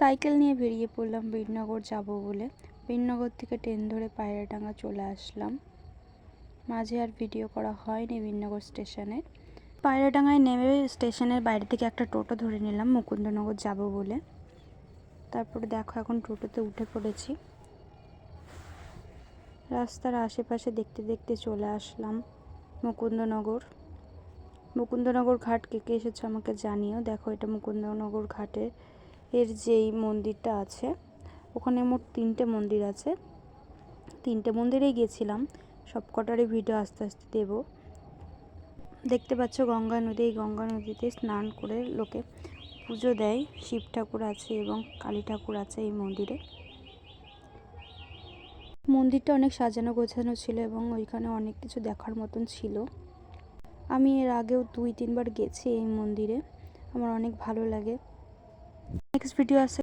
Cycle নিয়ে বেরিয়ে পড়লাম বীরনগর যাব বলে। বীরনগর থেকে ট্রেন ধরে পায়রাডাঙ্গা চলে আসলাম। মাঝে আর ভিডিও করা হয়নি বীরনগর স্টেশনে। পায়রাডাঙ্গায় নেমে স্টেশনের বাইরে থেকে একটা টোটো ধরে নিলাম মুকুন্দনগর যাব বলে। তারপরে দেখো এখন টোটোতে উঠে পড়েছি। রাস্তার আশেপাশে দেখতে দেখতে চলে আসলাম মুকুন্দনগর। মুকুন্দনগর ঘাট কে কে এসেছে আমাকে জানিও। দেখো এটা মুকুন্দনগর ঘাটের যেই মন্দিরটা আছে, ওখানে মোট 3টে মন্দির আছে। 3টে মন্দিরেই গেছিলাম, সব কটারই ভিডিও আস্তে আস্তে দেব। দেখতে পাচ্ছ গঙ্গা নদী। এই গঙ্গা নদীতে স্নান করে লোকে পুজো দেয়। শিব ঠাকুর আছে এবং কালী ঠাকুর আছে এই মন্দিরে। মন্দিরটা অনেক সাজানো গোছানো ছিল এবং ওইখানে অনেক কিছু দেখার মতন ছিল। আমি এর আগেও 2-3 বার গেছি এই মন্দিরে, আমার অনেক ভালো লাগে। নেক্সট ভিডিও আসছে।